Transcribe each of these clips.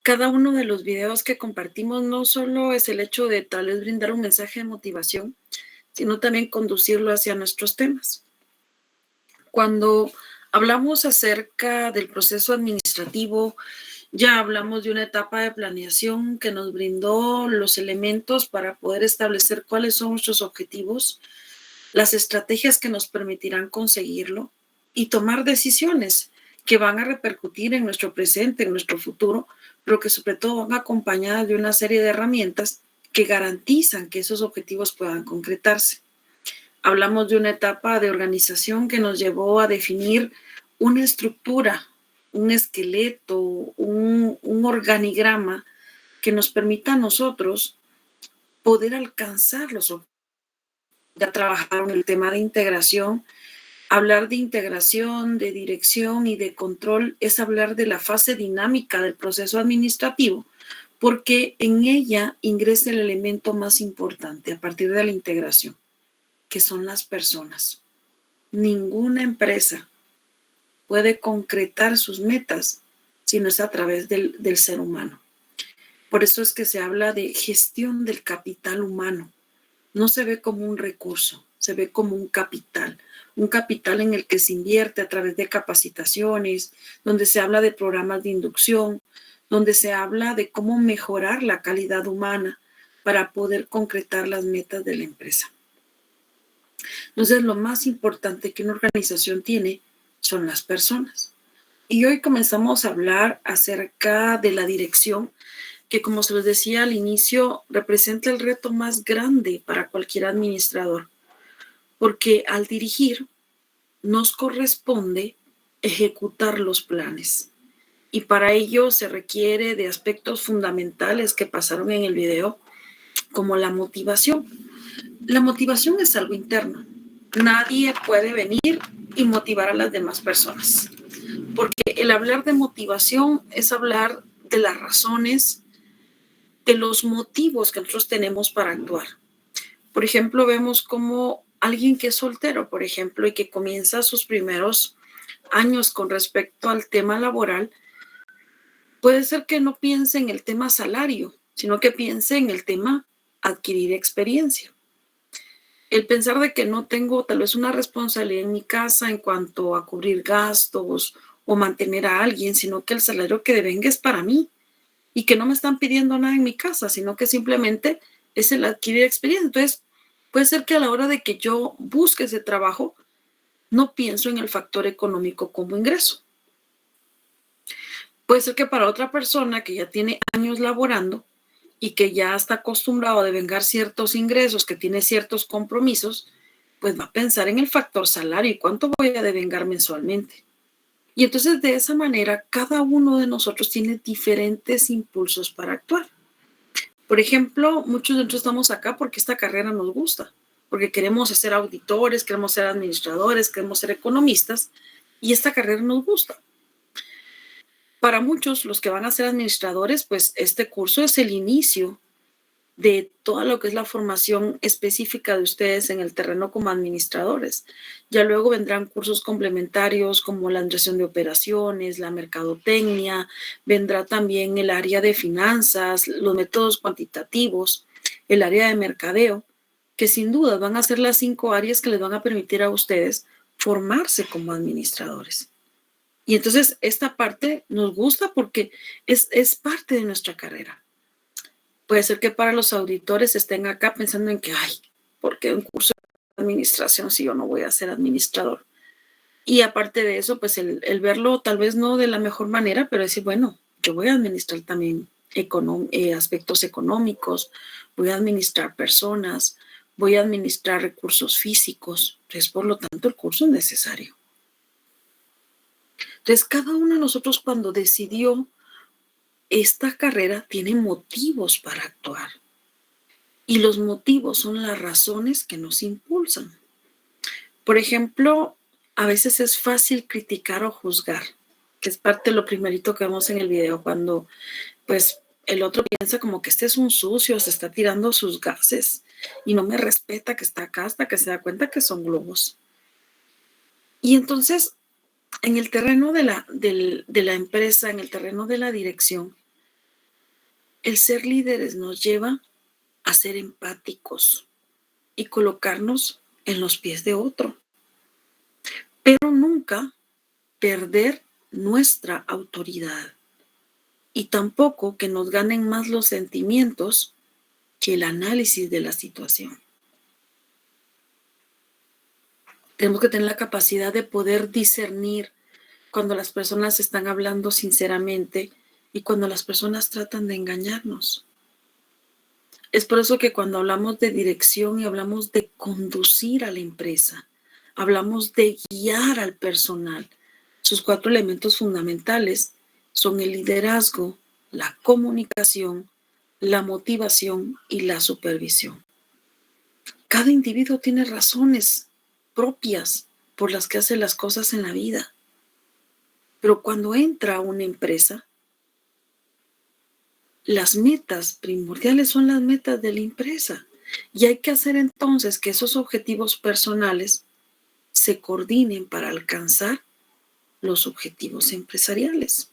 Cada uno de los videos que compartimos no solo es el hecho de tal vez brindar un mensaje de motivación, sino también conducirlo hacia nuestros temas. Cuando hablamos acerca del proceso administrativo, ya hablamos de una etapa de planeación que nos brindó los elementos para poder establecer cuáles son nuestros objetivos, las estrategias que nos permitirán conseguirlo y tomar decisiones que van a repercutir en nuestro presente, en nuestro futuro, pero que sobre todo van acompañadas de una serie de herramientas que garantizan que esos objetivos puedan concretarse. Hablamos de una etapa de organización que nos llevó a definir una estructura, un esqueleto, un organigrama que nos permita a nosotros poder alcanzar los objetivos. Ya trabajaron el tema de integración. Hablar de integración, de dirección y de control es hablar de la fase dinámica del proceso administrativo, porque en ella ingresa el elemento más importante a partir de la integración, que son las personas. Ninguna empresa puede concretar sus metas si no es a través del ser humano. Por eso es que se habla de gestión del capital humano. No se ve como un recurso, se ve como un capital en el que se invierte a través de capacitaciones, donde se habla de programas de inducción, donde se habla de cómo mejorar la calidad humana para poder concretar las metas de la empresa. Entonces, lo más importante que una organización tiene son las personas. Y hoy comenzamos a hablar acerca de la dirección, que como se les decía al inicio, representa el reto más grande para cualquier administrador, porque al dirigir nos corresponde ejecutar los planes. Y para ello se requiere de aspectos fundamentales que pasaron en el video, como la motivación. La motivación es algo interno. Nadie puede venir y motivar a las demás personas, porque el hablar de motivación es hablar de las razones, de los motivos que nosotros tenemos para actuar. Por ejemplo, vemos como alguien que es soltero, por ejemplo, y que comienza sus primeros años con respecto al tema laboral, puede ser que no piense en el tema salario, sino que piense en el tema adquirir experiencia. El pensar de que no tengo tal vez una responsabilidad en mi casa en cuanto a cubrir gastos o mantener a alguien, sino que el salario que devenga es para mí y que no me están pidiendo nada en mi casa, sino que simplemente es el adquirir experiencia. Entonces, puede ser que a la hora de que yo busque ese trabajo, no pienso en el factor económico como ingreso. Puede ser que para otra persona que ya tiene años laborando y que ya está acostumbrado a devengar ciertos ingresos, que tiene ciertos compromisos, pues va a pensar en el factor salario y cuánto voy a devengar mensualmente. Y entonces de esa manera, cada uno de nosotros tiene diferentes impulsos para actuar. Por ejemplo, muchos de nosotros estamos acá porque esta carrera nos gusta, porque queremos ser auditores, queremos ser administradores, queremos ser economistas, y esta carrera nos gusta. Para muchos, los que van a ser administradores, pues este curso es el inicio de todo lo que es la formación específica de ustedes en el terreno como administradores. Ya luego vendrán cursos complementarios como la administración de operaciones, la mercadotecnia, vendrá también el área de finanzas, los métodos cuantitativos, el área de mercadeo, que sin duda van a ser las 5 áreas que les van a permitir a ustedes formarse como administradores. Y entonces esta parte nos gusta porque es parte de nuestra carrera. Puede ser que para los auditores estén acá pensando en que, ay, ¿por qué un curso de administración si yo no voy a ser administrador? Y aparte de eso, pues el verlo tal vez no de la mejor manera, pero decir, bueno, yo voy a administrar también aspectos económicos, voy a administrar personas, voy a administrar recursos físicos. Entonces, por lo tanto, el curso es necesario. Entonces, cada uno de nosotros cuando decidió esta carrera tiene motivos para actuar. Y los motivos son las razones que nos impulsan. Por ejemplo, a veces es fácil criticar o juzgar, que es parte de lo primerito que vemos en el video, cuando pues el otro piensa como que este es un sucio, se está tirando sus gases y no me respeta que está acá hasta que se da cuenta que son globos. Y entonces, en el terreno de la empresa, en el terreno de la dirección, El ser líderes nos lleva a ser empáticos y colocarnos en los pies de otro, pero nunca perder nuestra autoridad y tampoco que nos ganen más los sentimientos que el análisis de la situación. Tenemos que tener la capacidad de poder discernir cuando las personas están hablando sinceramente y cuando las personas tratan de engañarnos. Es por eso que cuando hablamos de dirección y hablamos de conducir a la empresa, hablamos de guiar al personal. Sus 4 elementos fundamentales son el liderazgo, la comunicación, la motivación y la supervisión. Cada individuo tiene razones propias por las que hace las cosas en la vida. Pero cuando entra a una empresa, las metas primordiales son las metas de la empresa. Y hay que hacer entonces que esos objetivos personales se coordinen para alcanzar los objetivos empresariales.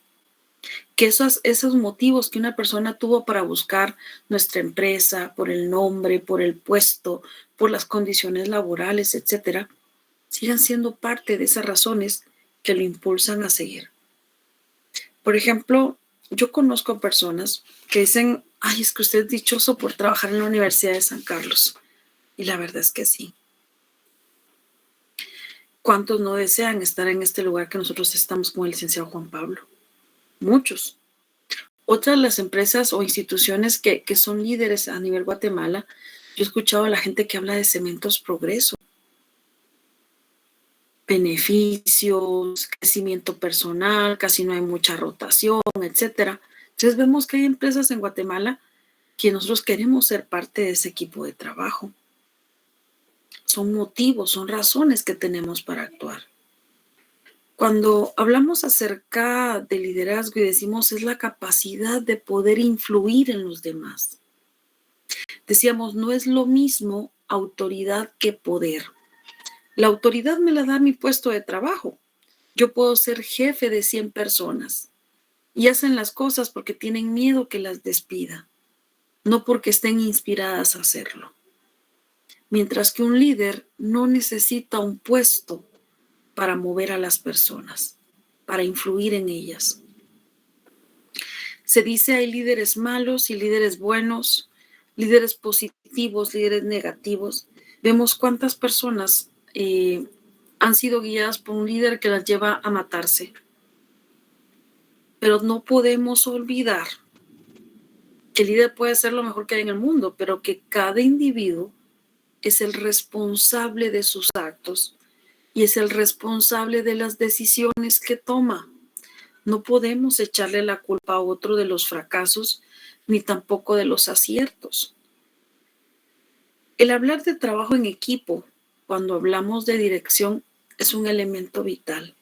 Que esos motivos que una persona tuvo para buscar nuestra empresa, por el nombre, por el puesto, por las condiciones laborales, etcétera, sigan siendo parte de esas razones que lo impulsan a seguir. Por ejemplo, yo conozco personas que dicen, ay, es que usted es dichoso por trabajar en la Universidad de San Carlos. Y la verdad es que sí. ¿Cuántos no desean estar en este lugar que nosotros estamos con el licenciado Juan Pablo? Muchos. Otras de las empresas o instituciones que son líderes a nivel Guatemala, yo he escuchado a la gente que habla de Cementos Progreso. Beneficios, crecimiento personal, casi no hay mucha rotación, etcétera. Entonces vemos que hay empresas en Guatemala que nosotros queremos ser parte de ese equipo de trabajo. Son motivos, son razones que tenemos para actuar. Cuando hablamos acerca de liderazgo y decimos es la capacidad de poder influir en los demás. Decíamos, no es lo mismo autoridad que poder. La autoridad me la da mi puesto de trabajo. Yo puedo ser jefe de 100 personas y hacen las cosas porque tienen miedo que las despida, no porque estén inspiradas a hacerlo. Mientras que un líder no necesita un puesto para mover a las personas, para influir en ellas. Se dice hay líderes malos y líderes buenos, líderes positivos, líderes negativos. Vemos cuántas personas han sido guiadas por un líder que las lleva a matarse. Pero no podemos olvidar que el líder puede ser lo mejor que hay en el mundo, pero que cada individuo es el responsable de sus actos y es el responsable de las decisiones que toma. No podemos echarle la culpa a otro de los fracasos ni tampoco de los aciertos. El hablar de trabajo en equipo, cuando hablamos de dirección, es un elemento vital,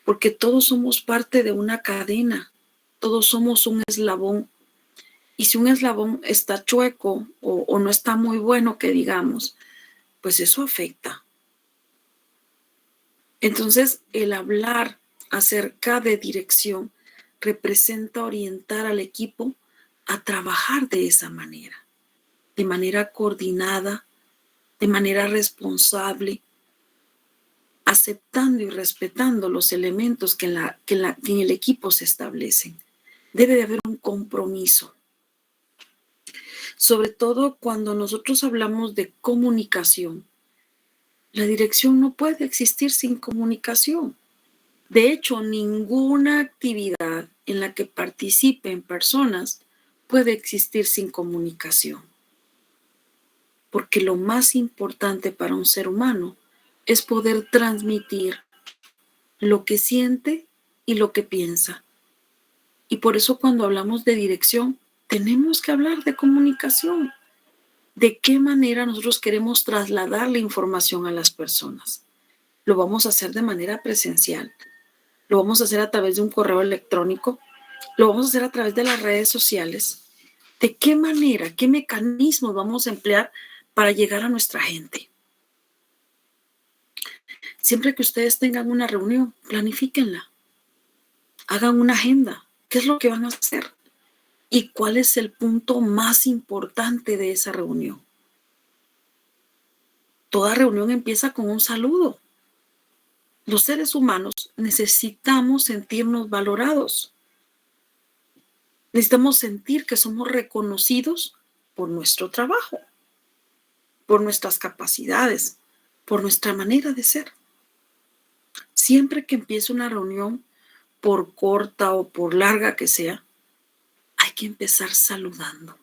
porque todos somos parte de una cadena, todos somos un eslabón. Y si un eslabón está chueco o no está muy bueno, que digamos, pues eso afecta. Entonces, el hablar acerca de dirección representa orientar al equipo a trabajar de esa manera, de manera coordinada, de manera responsable, aceptando y respetando los elementos que en el equipo se establecen. Debe de haber un compromiso. Sobre todo cuando nosotros hablamos de comunicación. La dirección no puede existir sin comunicación. De hecho, ninguna actividad en la que participen personas puede existir sin comunicación. Porque lo más importante para un ser humano es poder transmitir lo que siente y lo que piensa. Y por eso cuando hablamos de dirección, tenemos que hablar de comunicación. ¿De qué manera nosotros queremos trasladar la información a las personas? Lo vamos a hacer de manera presencial, lo vamos a hacer a través de un correo electrónico, lo vamos a hacer a través de las redes sociales. ¿De qué manera, qué mecanismos vamos a emplear para llegar a nuestra gente? Siempre que ustedes tengan una reunión, planifíquenla, hagan una agenda. ¿Qué es lo que van a hacer? ¿Y cuál es el punto más importante de esa reunión? Toda reunión empieza con un saludo. Los seres humanos necesitamos sentirnos valorados. Necesitamos sentir que somos reconocidos por nuestro trabajo, por nuestras capacidades, por nuestra manera de ser. Siempre que empiece una reunión, por corta o por larga que sea, hay que empezar saludando.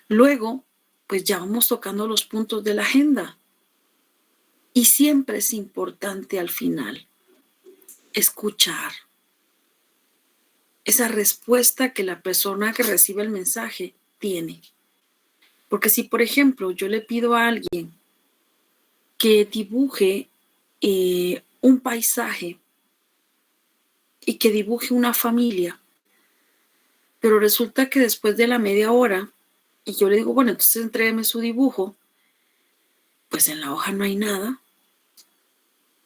Luego, pues ya vamos tocando los puntos de la agenda. Y siempre es importante al final escuchar esa respuesta que la persona que recibe el mensaje tiene. Porque si, por ejemplo, yo le pido a alguien que dibuje un paisaje y que dibuje una familia, pero resulta que después de la media hora, y yo le digo, bueno, entonces entrégueme su dibujo, pues en la hoja no hay nada.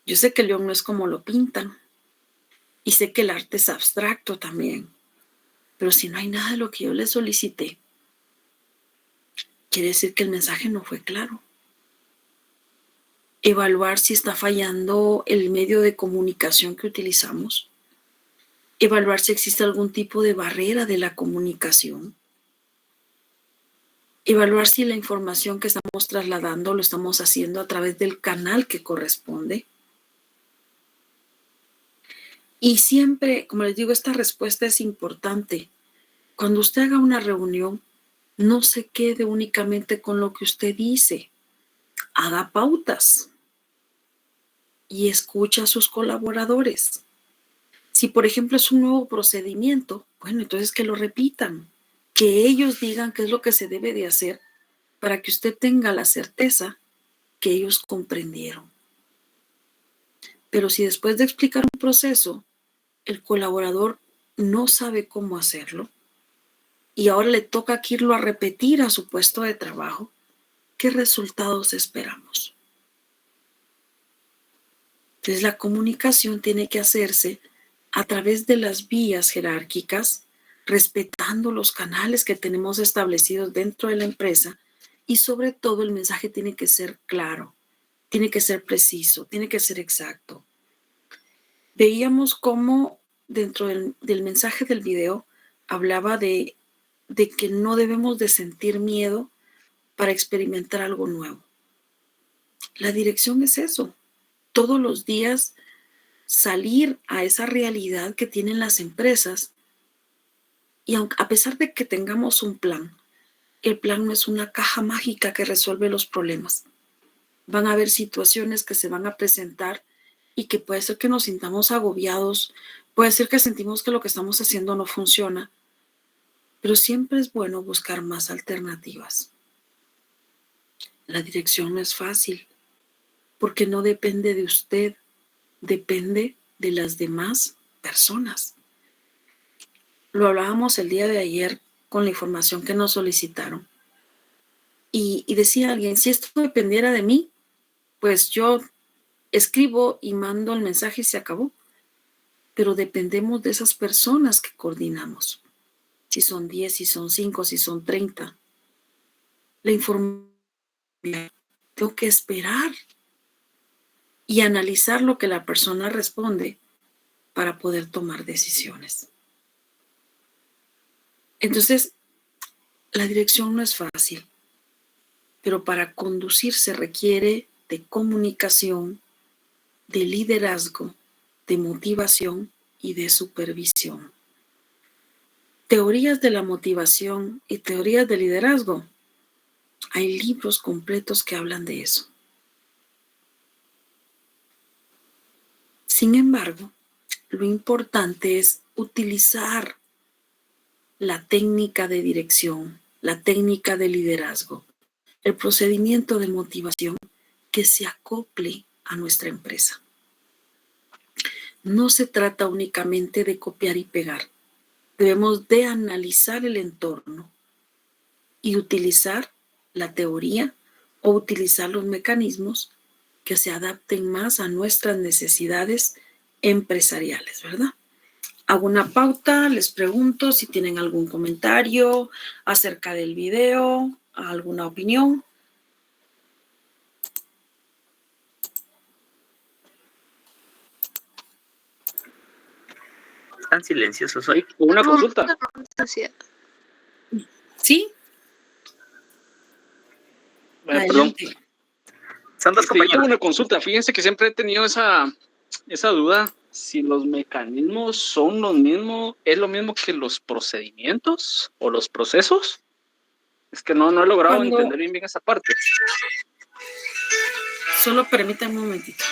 Yo sé que el león no es como lo pintan, y sé que el arte es abstracto también, pero si no hay nada de lo que yo le solicité, quiere decir que el mensaje no fue claro. Evaluar si está fallando el medio de comunicación que utilizamos. Evaluar si existe algún tipo de barrera de la comunicación. Evaluar si la información que estamos trasladando lo estamos haciendo a través del canal que corresponde. Y siempre, como les digo, esta respuesta es importante. Cuando usted haga una reunión, no se quede únicamente con lo que usted dice. Haga pautas y escucha a sus colaboradores. Si, por ejemplo, es un nuevo procedimiento, bueno, entonces que lo repitan, que ellos digan qué es lo que se debe de hacer para que usted tenga la certeza que ellos comprendieron. Pero si después de explicar un proceso, el colaborador no sabe cómo hacerlo y ahora le toca que irlo a repetir a su puesto de trabajo, ¿qué resultados esperamos? Entonces la comunicación tiene que hacerse a través de las vías jerárquicas, respetando los canales que tenemos establecidos dentro de la empresa y sobre todo el mensaje tiene que ser claro, tiene que ser preciso, tiene que ser exacto. Veíamos cómo dentro del mensaje del video hablaba de que no debemos de sentir miedo para experimentar algo nuevo. La dirección es eso, todos los días salir a esa realidad que tienen las empresas y aunque, a pesar de que tengamos un plan, el plan no es una caja mágica que resuelve los problemas. Van a haber situaciones que se van a presentar y que puede ser que nos sintamos agobiados, puede ser que sentimos que lo que estamos haciendo no funciona, pero siempre es bueno buscar más alternativas. La dirección no es fácil porque no depende de usted, depende de las demás personas. Lo hablábamos el día de ayer con la información que nos solicitaron. Y decía alguien, si esto dependiera de mí, pues yo escribo y mando el mensaje y se acabó. Pero dependemos de esas personas que coordinamos. Si son 10, si son 5, si son 30. La información tengo que esperar y analizar lo que la persona responde para poder tomar decisiones. Entonces, la dirección no es fácil, pero para conducir se requiere de comunicación, de liderazgo, de motivación y de supervisión. Teorías de la motivación y teorías de liderazgo. Hay libros completos que hablan de eso. Sin embargo, lo importante es utilizar la técnica de dirección, la técnica de liderazgo, el procedimiento de motivación que se acople a nuestra empresa. No se trata únicamente de copiar y pegar. Debemos de analizar el entorno y utilizar la teoría o utilizar los mecanismos que se adapten más a nuestras necesidades empresariales, ¿verdad? Hago una pauta, les pregunto si tienen algún comentario acerca del video, alguna opinión. Están silenciosos hoy. Una consulta. ¿Sí? Perdón. Son dos compañeros. Yo tengo una consulta. Fíjense que siempre he tenido esa duda. Si los mecanismos son los mismos, ¿es lo mismo que los procedimientos o los procesos? Es que no he logrado entender bien esa parte. Solo permítanme un momentito.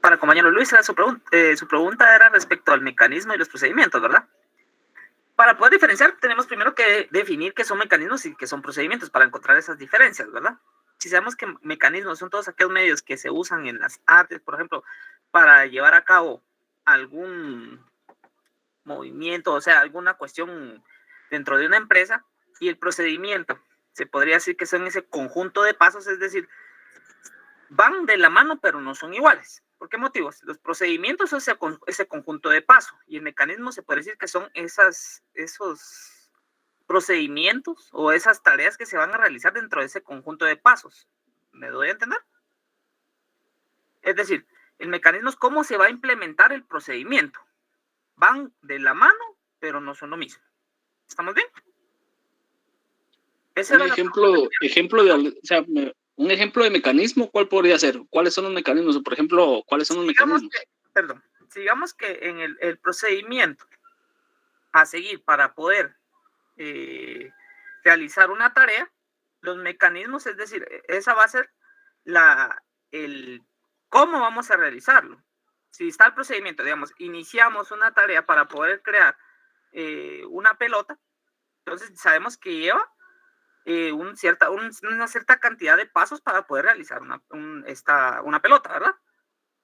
Para el compañero Luis, su pregunta era respecto al mecanismo y los procedimientos, ¿verdad? Para poder diferenciar, tenemos primero que definir qué son mecanismos y qué son procedimientos para encontrar esas diferencias, ¿verdad? Si sabemos que mecanismos son todos aquellos medios que se usan en las artes, por ejemplo, para llevar a cabo algún movimiento, o sea, alguna cuestión dentro de una empresa, y el procedimiento, se podría decir que son ese conjunto de pasos, es decir, van de la mano, pero no son iguales. ¿Por qué motivos? Los procedimientos son ese conjunto de pasos, y el mecanismo se puede decir que son esos procedimientos o esas tareas que se van a realizar dentro de ese conjunto de pasos. ¿Me doy a entender? Es decir, el mecanismo es cómo se va a implementar el procedimiento. Van de la mano, pero no son lo mismo. ¿Estamos bien? Ese un ejemplo de mecanismo, ¿cuál podría ser? ¿Cuáles son los mecanismos? Por ejemplo, ¿cuáles son los mecanismos? Digamos que en el procedimiento a seguir para poder realizar una tarea, los mecanismos, es decir, esa va a ser el cómo vamos a realizarlo. Si está el procedimiento, digamos, iniciamos una tarea para poder crear una pelota, entonces sabemos que lleva una cierta cantidad de pasos para poder realizar una pelota, ¿verdad?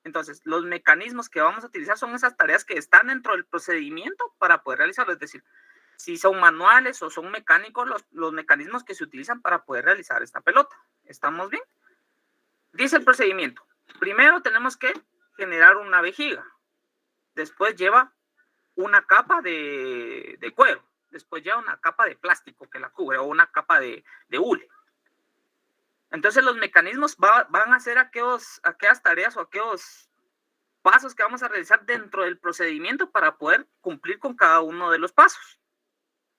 Entonces, los mecanismos que vamos a utilizar son esas tareas que están dentro del procedimiento para poder realizarlo, es decir, si son manuales o son mecánicos los mecanismos que se utilizan para poder realizar esta pelota. ¿Estamos bien? Dice el procedimiento, primero tenemos que generar una vejiga, después lleva una capa de cuero, después lleva una capa de plástico que la cubre o una capa de hule. Entonces los mecanismos van a ser aquellas tareas o aquellos pasos que vamos a realizar dentro del procedimiento para poder cumplir con cada uno de los pasos.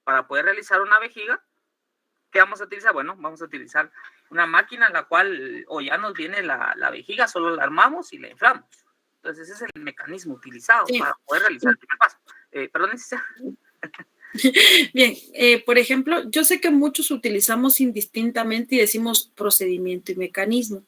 Para poder realizar una vejiga, ¿qué vamos a utilizar? Bueno, vamos a utilizar una máquina en la cual o ya nos viene la vejiga, solo la armamos y la inflamos. Entonces ese es el mecanismo utilizado para poder realizar el primer paso. Perdón, Cecilia. Bien, por ejemplo, yo sé que muchos utilizamos indistintamente y decimos procedimiento y mecanismo,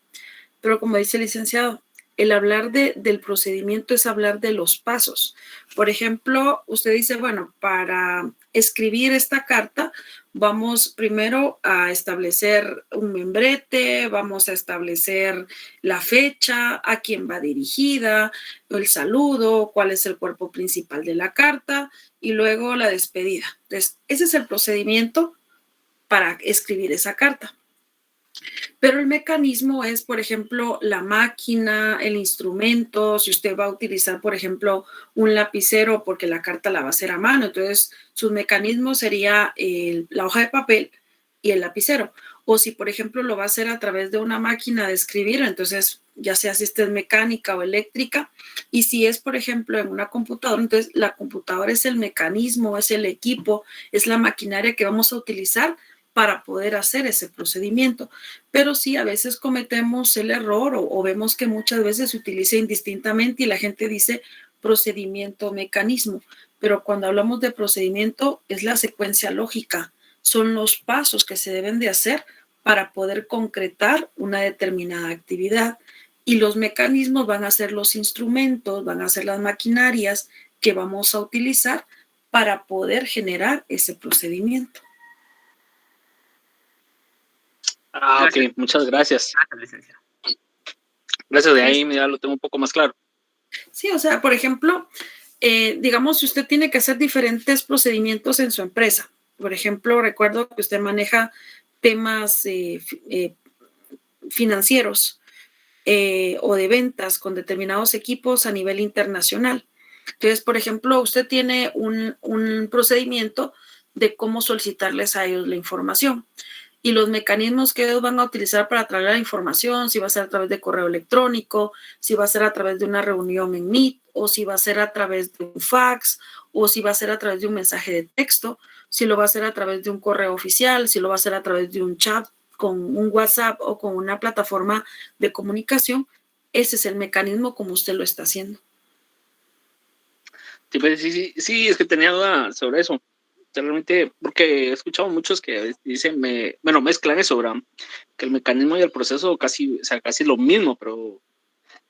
pero como dice el licenciado, el hablar del procedimiento es hablar de los pasos. Por ejemplo, usted dice, bueno, para escribir esta carta, vamos primero a establecer un membrete, vamos a establecer la fecha, a quién va dirigida, el saludo, cuál es el cuerpo principal de la carta y luego la despedida. Entonces, ese es el procedimiento para escribir esa carta. Pero el mecanismo es, por ejemplo, la máquina, el instrumento, si usted va a utilizar, por ejemplo, un lapicero porque la carta la va a hacer a mano, entonces su mecanismo sería la hoja de papel y el lapicero. O si, por ejemplo, lo va a hacer a través de una máquina de escribir, entonces ya sea si esta es mecánica o eléctrica, y si es, por ejemplo, en una computadora, entonces la computadora es el mecanismo, es el equipo, es la maquinaria que vamos a utilizar para poder hacer ese procedimiento. Pero sí, a veces cometemos el error o vemos que muchas veces se utiliza indistintamente y la gente dice procedimiento, mecanismo. Pero cuando hablamos de procedimiento es la secuencia lógica, son los pasos que se deben de hacer para poder concretar una determinada actividad. Y los mecanismos van a ser los instrumentos, van a ser las maquinarias que vamos a utilizar para poder generar ese procedimiento. Ok, muchas gracias. Gracias, licenciado. Gracias, de ahí ya lo tengo un poco más claro. Sí, o sea, por ejemplo, digamos, si usted tiene que hacer diferentes procedimientos en su empresa, por ejemplo, recuerdo que usted maneja temas financieros o de ventas con determinados equipos a nivel internacional. Entonces, por ejemplo, usted tiene un procedimiento de cómo solicitarles a ellos la información y los mecanismos que ellos van a utilizar para traer la información, si va a ser a través de correo electrónico, si va a ser a través de una reunión en Meet, o si va a ser a través de un fax, o si va a ser a través de un mensaje de texto, si lo va a hacer a través de un correo oficial, si lo va a hacer a través de un chat con un WhatsApp o con una plataforma de comunicación, ese es el mecanismo como usted lo está haciendo. Sí, es que tenía duda sobre eso. Realmente, porque he escuchado muchos que dicen, mezclan eso, ¿verdad? Que el mecanismo y el proceso casi lo mismo, pero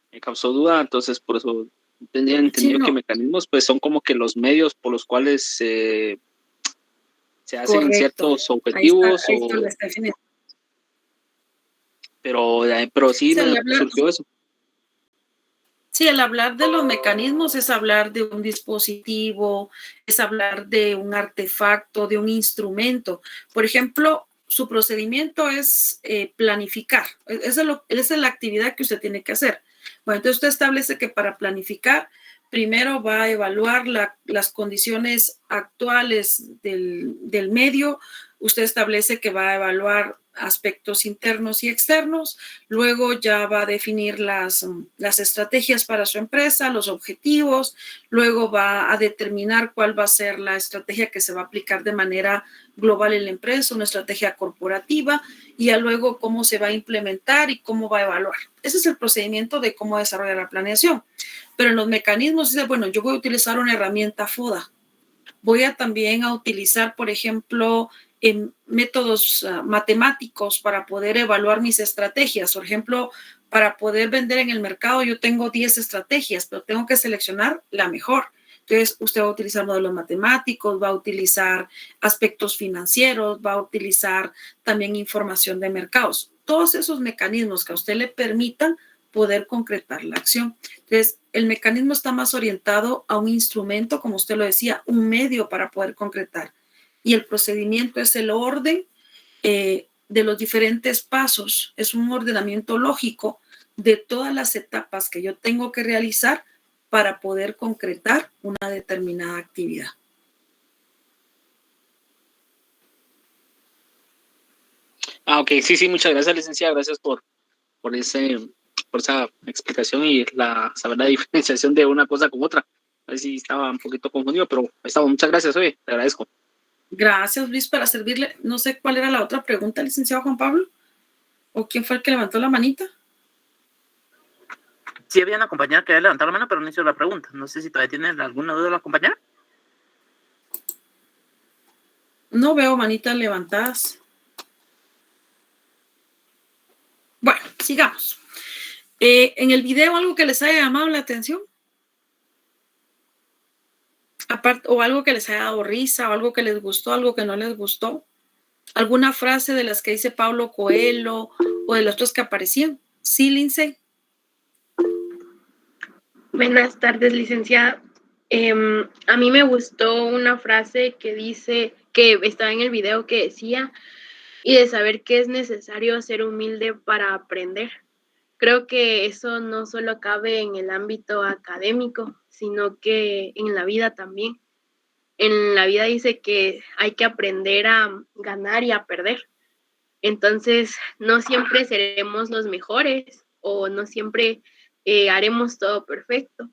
me causó duda, entonces por eso tenía entendido que mecanismos pues son como que los medios por los cuales se hacen ciertos objetivos. Ahí está pero sí me surgió eso. Sí, el hablar de los mecanismos es hablar de un dispositivo, es hablar de un artefacto, de un instrumento. Por ejemplo, su procedimiento es planificar. Esa es la actividad que usted tiene que hacer. Bueno, entonces usted establece que para planificar, primero va a evaluar las condiciones actuales del medio. Usted establece que va a evaluar aspectos internos y externos, luego ya va a definir las estrategias para su empresa, los objetivos, luego va a determinar cuál va a ser la estrategia que se va a aplicar de manera global en la empresa, una estrategia corporativa, y ya luego cómo se va a implementar y cómo va a evaluar. Ese es el procedimiento de cómo desarrollar la planeación. Pero en los mecanismos dice, bueno, yo voy a utilizar una herramienta FODA. Voy a también a utilizar, por ejemplo, en métodos matemáticos para poder evaluar mis estrategias. Por ejemplo, para poder vender en el mercado yo tengo 10 estrategias, pero tengo que seleccionar la mejor. Entonces, usted va a utilizar modelos matemáticos, va a utilizar aspectos financieros, va a utilizar también información de mercados. Todos esos mecanismos que a usted le permitan poder concretar la acción. Entonces, el mecanismo está más orientado a un instrumento, como usted lo decía, un medio para poder concretar. Y el procedimiento es el orden de los diferentes pasos, es un ordenamiento lógico de todas las etapas que yo tengo que realizar para poder concretar una determinada actividad. Ok, sí, muchas gracias, licenciada, gracias por esa explicación y saber la diferenciación de una cosa con otra. A ver si estaba un poquito confundido, pero ahí estaba. Muchas gracias, te agradezco. Gracias, Luis, para servirle. No sé cuál era la otra pregunta, licenciado Juan Pablo. ¿O quién fue el que levantó la manita? Sí, había una compañera que había levantado la mano, pero no hizo la pregunta. No sé si todavía tiene alguna duda la compañera. No veo manitas levantadas. Bueno, sigamos. En el video, algo que les haya llamado la atención. Aparte, o algo que les haya dado risa, o algo que les gustó, algo que no les gustó. ¿Alguna frase de las que dice Paulo Coelho o de las otras que aparecían? Sí, Lindsay. Buenas tardes, licenciada. A mí me gustó una frase que dice, que estaba en el video, que decía, y de saber que es necesario ser humilde para aprender. Creo que eso no solo cabe en el ámbito académico, sino que en la vida también. En la vida dice que hay que aprender a ganar y a perder. Entonces, no siempre seremos los mejores, o no siempre haremos todo perfecto.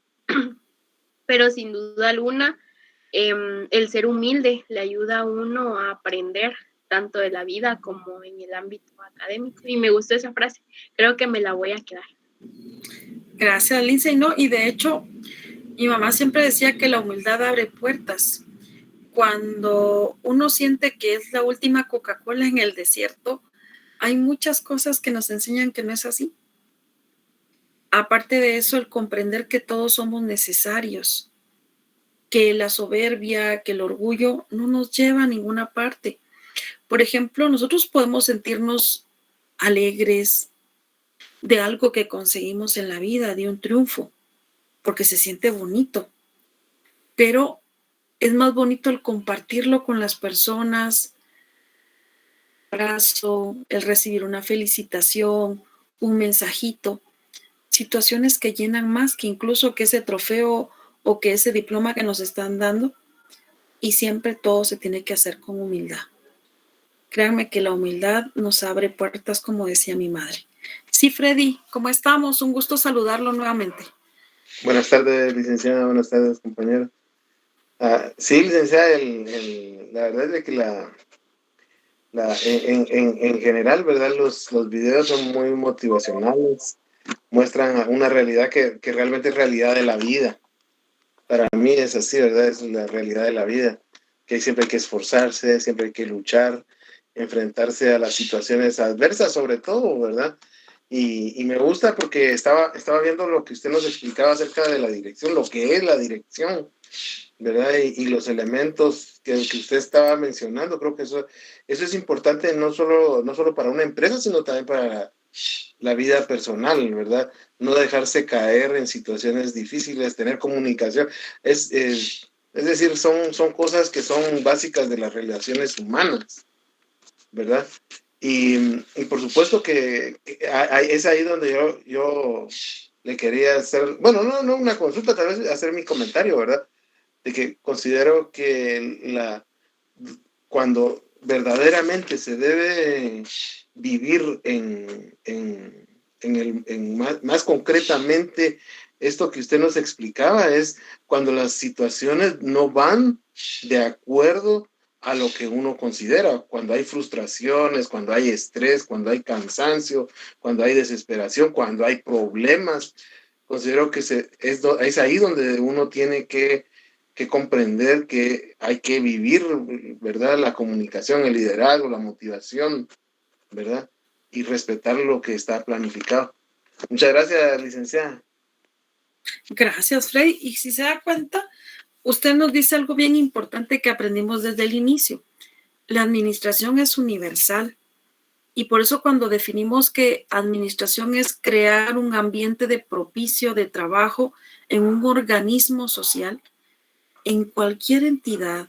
Pero sin duda alguna, el ser humilde le ayuda a uno a aprender tanto de la vida como en el ámbito académico. Y me gustó esa frase, creo que me la voy a quedar. Gracias, Lindsay. No, y de hecho, mi mamá siempre decía que la humildad abre puertas. Cuando uno siente que es la última Coca-Cola en el desierto, hay muchas cosas que nos enseñan que no es así. Aparte de eso, el comprender que todos somos necesarios, que la soberbia, que el orgullo no nos lleva a ninguna parte. Por ejemplo, nosotros podemos sentirnos alegres de algo que conseguimos en la vida, de un triunfo, porque se siente bonito, pero es más bonito el compartirlo con las personas, un abrazo, el recibir una felicitación, un mensajito, situaciones que llenan más que incluso que ese trofeo o que ese diploma que nos están dando, y siempre todo se tiene que hacer con humildad. Créanme que la humildad nos abre puertas, como decía mi madre. Sí, Freddy, ¿cómo estamos? Un gusto saludarlo nuevamente. Buenas tardes, licenciada. Buenas tardes, compañero. Sí, licenciada, la verdad es que en general, ¿verdad? Los videos son muy motivacionales, muestran una realidad que realmente es realidad de la vida. Para mí es así, ¿verdad? Es la realidad de la vida, que siempre hay que esforzarse, siempre hay que luchar, enfrentarse a las situaciones adversas sobre todo, ¿verdad? Y me gusta porque estaba viendo lo que usted nos explicaba acerca de la dirección, lo que es la dirección, ¿verdad? Y los elementos que usted estaba mencionando, creo que eso es importante no solo para una empresa, sino también para la vida personal, ¿verdad? No dejarse caer en situaciones difíciles, tener comunicación. Es decir, son cosas que son básicas de las relaciones humanas, ¿verdad? Y por supuesto que es ahí donde yo le quería hacer, bueno, no una consulta, tal vez hacer mi comentario, ¿verdad? De que considero que cuando verdaderamente se debe vivir más concretamente esto que usted nos explicaba, es cuando las situaciones no van de acuerdo a lo que uno considera, cuando hay frustraciones, cuando hay estrés, cuando hay cansancio, cuando hay desesperación, cuando hay problemas. Considero que es ahí donde uno tiene que comprender que hay que vivir, ¿verdad? La comunicación, el liderazgo, la motivación, ¿verdad? Y respetar lo que está planificado. Muchas gracias, licenciada. Gracias, Freddy. Y si se da cuenta, usted nos dice algo bien importante que aprendimos desde el inicio. La administración es universal. Y por eso cuando definimos que administración es crear un ambiente de propicio de trabajo en un organismo social, en cualquier entidad,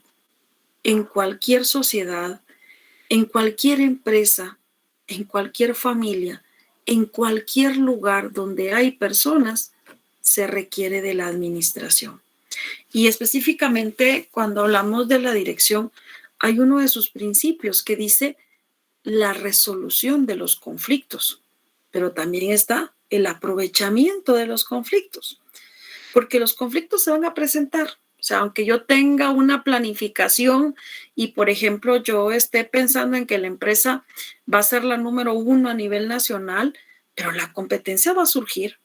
en cualquier sociedad, en cualquier empresa, en cualquier familia, en cualquier lugar donde hay personas, se requiere de la administración. Y específicamente cuando hablamos de la dirección, hay uno de sus principios que dice la resolución de los conflictos, pero también está el aprovechamiento de los conflictos, porque los conflictos se van a presentar. O sea, aunque yo tenga una planificación y, por ejemplo, yo esté pensando en que la empresa va a ser la número 1 a nivel nacional, pero la competencia va a surgir.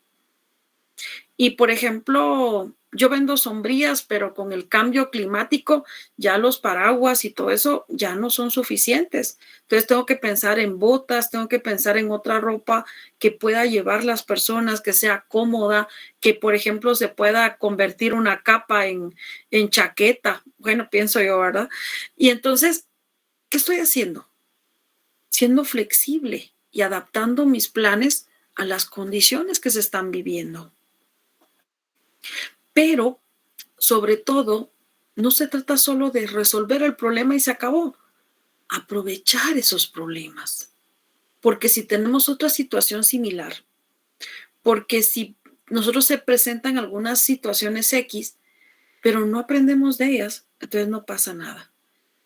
Y, por ejemplo, yo vendo sombrillas, pero con el cambio climático ya los paraguas y todo eso ya no son suficientes. Entonces tengo que pensar en botas, tengo que pensar en otra ropa que pueda llevar las personas, que sea cómoda, que, por ejemplo, se pueda convertir una capa en chaqueta. Bueno, pienso yo, ¿verdad? Y entonces, ¿qué estoy haciendo? Siendo flexible y adaptando mis planes a las condiciones que se están viviendo. Pero, sobre todo, no se trata solo de resolver el problema y se acabó. Aprovechar esos problemas. Porque si tenemos otra situación similar, porque si nosotros se presentan algunas situaciones X, pero no aprendemos de ellas, entonces no pasa nada.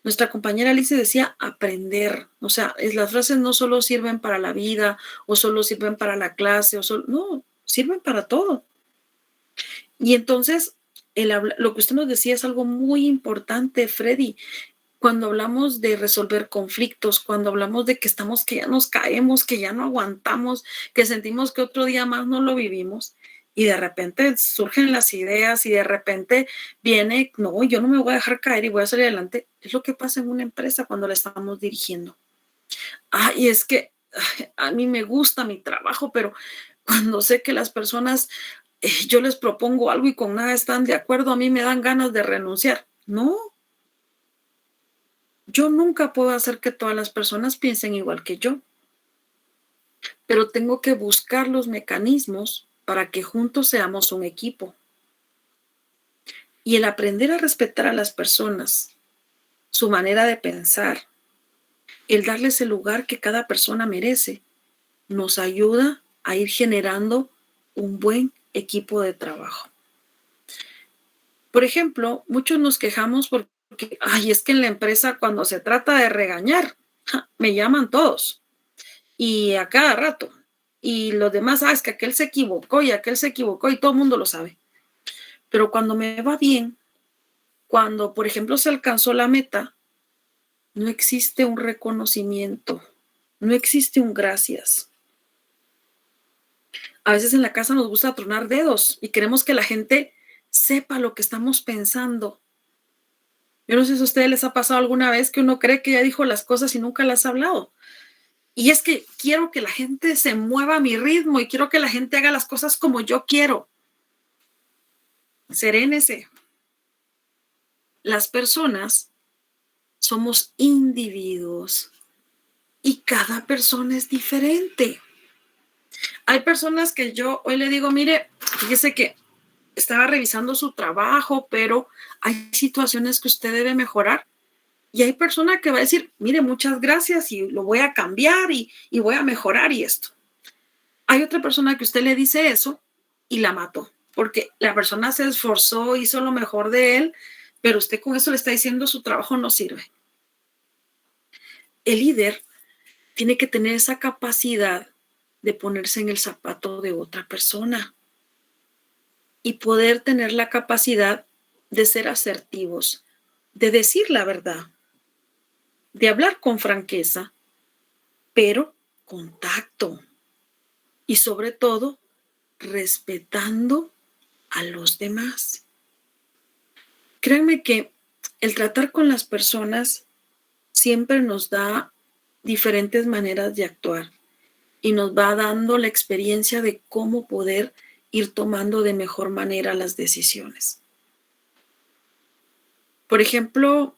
Nuestra compañera Alice decía aprender. O sea, las frases no solo sirven para la vida o solo sirven para la clase, no, sirven para todo. Y entonces, lo que usted nos decía es algo muy importante, Freddy. Cuando hablamos de resolver conflictos, cuando hablamos de que que ya nos caemos, que ya no aguantamos, que sentimos que otro día más no lo vivimos, y de repente surgen las ideas y de repente viene, no, yo no me voy a dejar caer y voy a salir adelante. Es lo que pasa en una empresa cuando la estamos dirigiendo. Y es que a mí me gusta mi trabajo, pero cuando sé que las personas, yo les propongo algo y con nada están de acuerdo, a mí me dan ganas de renunciar. No. Yo nunca puedo hacer que todas las personas piensen igual que yo, pero tengo que buscar los mecanismos para que juntos seamos un equipo. Y el aprender a respetar a las personas, su manera de pensar, el darles el lugar que cada persona merece, nos ayuda a ir generando un buen equipo de trabajo. Por ejemplo, muchos nos quejamos porque, es que en la empresa cuando se trata de regañar, me llaman todos y a cada rato. Y los demás, es que aquel se equivocó y aquel se equivocó y todo el mundo lo sabe. Pero cuando me va bien, cuando, por ejemplo, se alcanzó la meta, no existe un reconocimiento, no existe un gracias. A veces en la casa nos gusta tronar dedos y queremos que la gente sepa lo que estamos pensando. Yo no sé si a ustedes les ha pasado alguna vez que uno cree que ya dijo las cosas y nunca las ha hablado. Y es que quiero que la gente se mueva a mi ritmo y quiero que la gente haga las cosas como yo quiero. Serénese. Las personas somos individuos y cada persona es diferente. Hay personas que yo hoy le digo, mire, fíjese que estaba revisando su trabajo, pero hay situaciones que usted debe mejorar. Y hay persona que va a decir, mire, muchas gracias y lo voy a cambiar y voy a mejorar y esto. Hay otra persona que usted le dice eso y la mató, porque la persona se esforzó, hizo lo mejor de él, pero usted con eso le está diciendo su trabajo no sirve. El líder tiene que tener esa capacidad de ponerse en el zapato de otra persona y poder tener la capacidad de ser asertivos, de decir la verdad, de hablar con franqueza, pero con tacto y sobre todo respetando a los demás. Créanme que el tratar con las personas siempre nos da diferentes maneras de actuar y nos va dando la experiencia de cómo poder ir tomando de mejor manera las decisiones. Por ejemplo,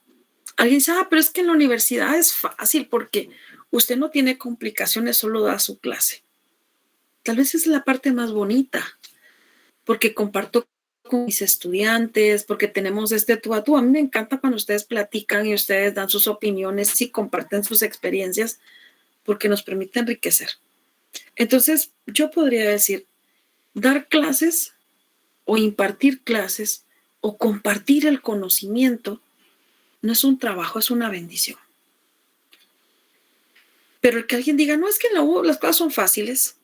alguien dice, pero es que en la universidad es fácil porque usted no tiene complicaciones, solo da su clase. Tal vez es la parte más bonita, porque comparto con mis estudiantes, porque tenemos tú a tú. A mí me encanta cuando ustedes platican y ustedes dan sus opiniones y comparten sus experiencias, porque nos permite enriquecer. Entonces, yo podría decir, dar clases o impartir clases o compartir el conocimiento no es un trabajo, es una bendición. Pero el que alguien diga, no, es que las cosas son fáciles,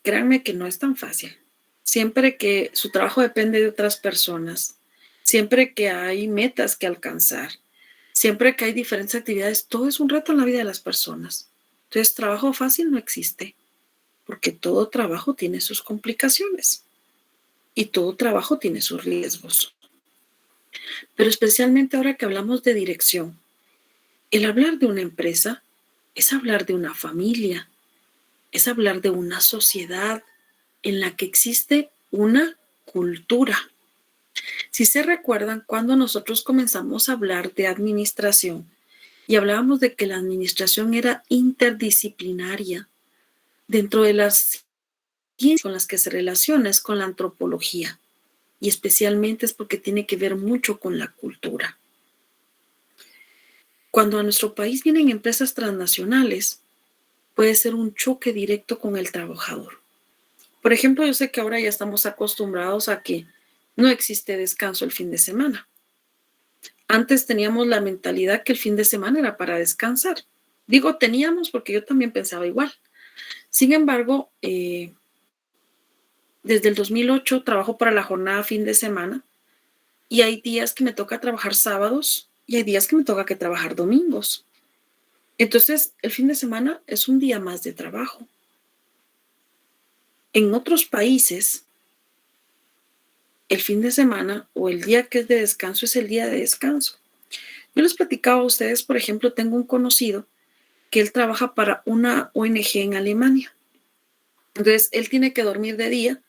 créanme que no es tan fácil. Siempre que su trabajo depende de otras personas, siempre que hay metas que alcanzar, siempre que hay diferentes actividades, todo es un reto en la vida de las personas. Entonces, trabajo fácil no existe, porque todo trabajo tiene sus complicaciones y todo trabajo tiene sus riesgos. Pero especialmente ahora que hablamos de dirección, el hablar de una empresa es hablar de una familia, es hablar de una sociedad en la que existe una cultura. Si se recuerdan, cuando nosotros comenzamos a hablar de administración y hablábamos de que la administración era interdisciplinaria, dentro de las ciencias con las que se relaciona es con la antropología, y especialmente es porque tiene que ver mucho con la cultura. Cuando a nuestro país vienen empresas transnacionales, puede ser un choque directo con el trabajador. Por ejemplo, yo sé que ahora ya estamos acostumbrados a que no existe descanso el fin de semana. Antes teníamos la mentalidad que el fin de semana era para descansar. Digo teníamos porque yo también pensaba igual. Sin embargo, desde el 2008 trabajo para la jornada fin de semana y hay días que me toca trabajar sábados y hay días que me toca que trabajar domingos. Entonces, el fin de semana es un día más de trabajo. En otros países, el fin de semana o el día que es de descanso es el día de descanso. Yo les platicaba a ustedes, por ejemplo, tengo un conocido que él trabaja para una ONG en Alemania. Entonces, él tiene que dormir de día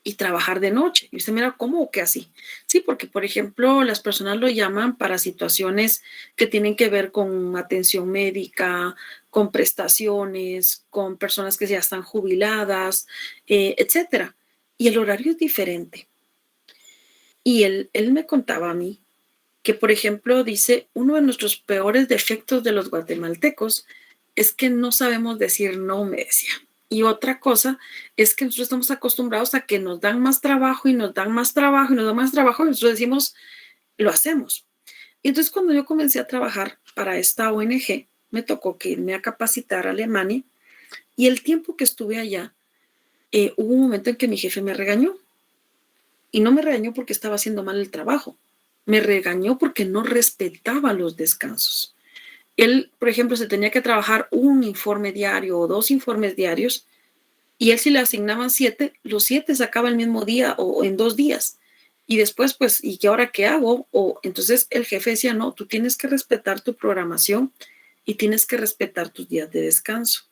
y trabajar de noche. Y usted mira, ¿cómo o qué así? Sí, porque, por ejemplo, las personas lo llaman para situaciones que tienen que ver con atención médica, con prestaciones, con personas que ya están jubiladas, etcétera. Y el horario es diferente. Y él me contaba a mí que, por ejemplo, dice, uno de nuestros peores defectos de los guatemaltecos es que no sabemos decir no, me decía. Y otra cosa es que nosotros estamos acostumbrados a que nos dan más trabajo y nos dan más trabajo y nos dan más trabajo y nosotros decimos, lo hacemos. Y entonces cuando yo comencé a trabajar para esta ONG, me tocó que irme a capacitar a Alemania y el tiempo que estuve allá, hubo un momento en que mi jefe me regañó. Y no me regañó porque estaba haciendo mal el trabajo. Me regañó porque no respetaba los descansos. Él, por ejemplo, se tenía que trabajar un informe diario o 2 informes diarios y él si le asignaban 7, los 7 sacaba el mismo día o en 2 días. Y después, pues, ¿y qué ahora qué hago? O entonces el jefe decía, no, tú tienes que respetar tu programación y tienes que respetar tus días de descanso.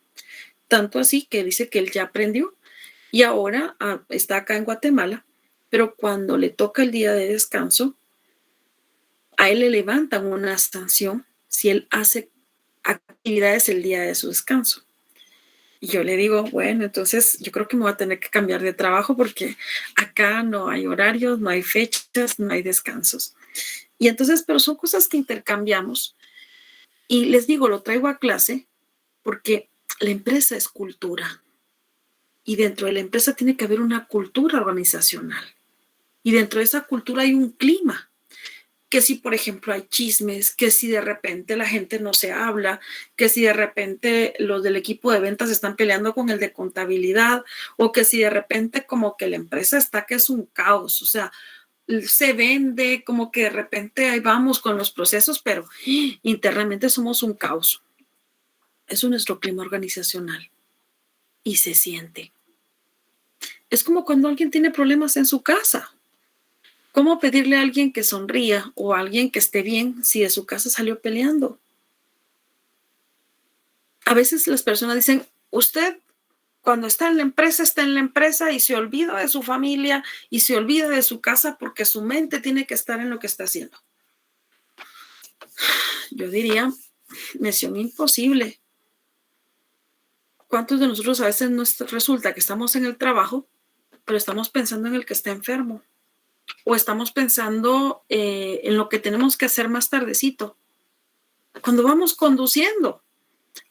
Tanto así que dice que él ya aprendió y ahora está acá en Guatemala, pero cuando le toca el día de descanso, a él le levantan una sanción si él hace actividades el día de su descanso. Y yo le digo, bueno, entonces yo creo que me voy a tener que cambiar de trabajo porque acá no hay horarios, no hay fechas, no hay descansos. Y entonces, pero son cosas que intercambiamos. Y les digo, lo traigo a clase porque la empresa es cultura. Y dentro de la empresa tiene que haber una cultura organizacional. Y dentro de esa cultura hay un clima. Que si, por ejemplo, hay chismes, que si de repente la gente no se habla, que si de repente los del equipo de ventas están peleando con el de contabilidad, o que si de repente como que la empresa está que es un caos, o sea, se vende como que de repente ahí vamos con los procesos, pero internamente somos un caos. Eso es nuestro clima organizacional y se siente. Es como cuando alguien tiene problemas en su casa. ¿Cómo pedirle a alguien que sonría o a alguien que esté bien si de su casa salió peleando? A veces las personas dicen, usted cuando está en la empresa y se olvida de su familia y se olvida de su casa porque su mente tiene que estar en lo que está haciendo. Yo diría, misión imposible. ¿Cuántos de nosotros a veces nos resulta que estamos en el trabajo, pero estamos pensando en el que está enfermo? O estamos pensando en lo que tenemos que hacer más tardecito. Cuando vamos conduciendo,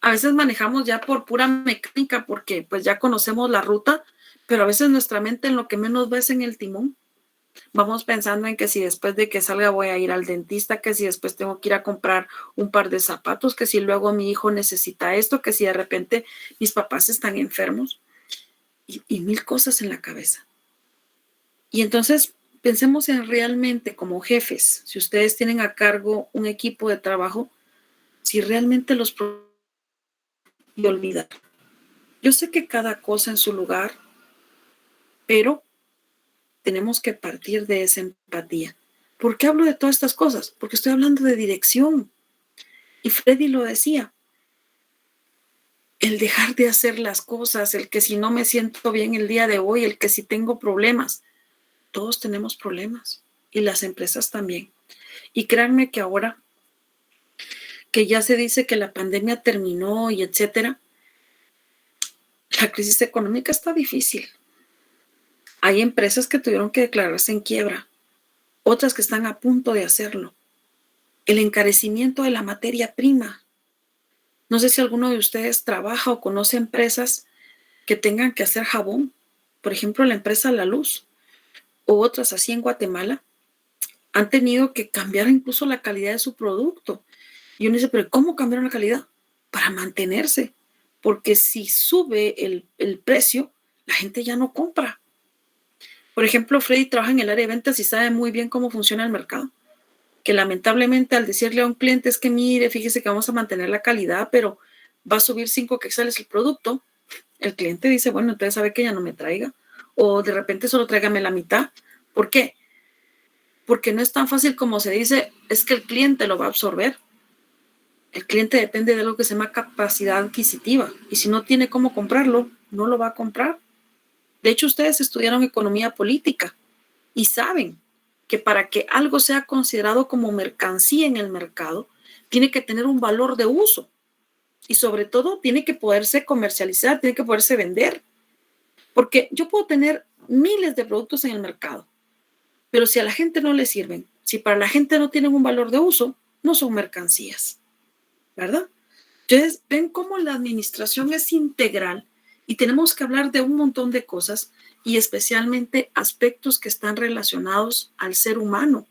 a veces manejamos ya por pura mecánica porque pues ya conocemos la ruta, pero a veces nuestra mente en lo que menos va es en el timón. Vamos pensando en que si después de que salga voy a ir al dentista, que si después tengo que ir a comprar un par de zapatos, que si luego mi hijo necesita esto, que si de repente mis papás están enfermos y mil cosas en la cabeza. Y entonces pensemos en realmente como jefes, si ustedes tienen a cargo un equipo de trabajo, si realmente los y olvidar. Yo sé que cada cosa en su lugar, pero tenemos que partir de esa empatía. ¿Por qué hablo de todas estas cosas? Porque estoy hablando de dirección. Y Freddy lo decía, el dejar de hacer las cosas, el que si no me siento bien el día de hoy, el que si tengo problemas. Todos tenemos problemas y las empresas también. Y créanme que ahora que ya se dice que la pandemia terminó y etcétera, la crisis económica está difícil. Hay empresas que tuvieron que declararse en quiebra, otras que están a punto de hacerlo. El encarecimiento de la materia prima. No sé si alguno de ustedes trabaja o conoce empresas que tengan que hacer jabón. Por ejemplo, la empresa La Luz o otras así en Guatemala. han tenido que cambiar incluso la calidad de su producto. Y uno dice, pero ¿cómo cambiaron la calidad? Para mantenerse. Porque si sube el precio, la gente ya no compra. Por ejemplo, Freddy trabaja en el área de ventas y sabe muy bien cómo funciona el mercado. Que lamentablemente al decirle a un cliente es que mire, fíjese que vamos a mantener la calidad, pero va a subir 5 quetzales el producto, el cliente dice, bueno, entonces sabe que ya no me traiga. O de repente solo tráigame la mitad. ¿Por qué? Porque no es tan fácil como se dice, es que el cliente lo va a absorber. El cliente depende de algo que se llama capacidad adquisitiva. Y si no tiene cómo comprarlo, no lo va a comprar. De hecho, ustedes estudiaron economía política y saben que para que algo sea considerado como mercancía en el mercado, tiene que tener un valor de uso. Y sobre todo, tiene que poderse comercializar, tiene que poderse vender. Porque yo puedo tener miles de productos en el mercado, pero si a la gente no le sirven, si para la gente no tienen un valor de uso, no son mercancías, ¿verdad? Entonces, ven cómo la administración es integral y tenemos que hablar de un montón de cosas y especialmente aspectos que están relacionados al ser humano,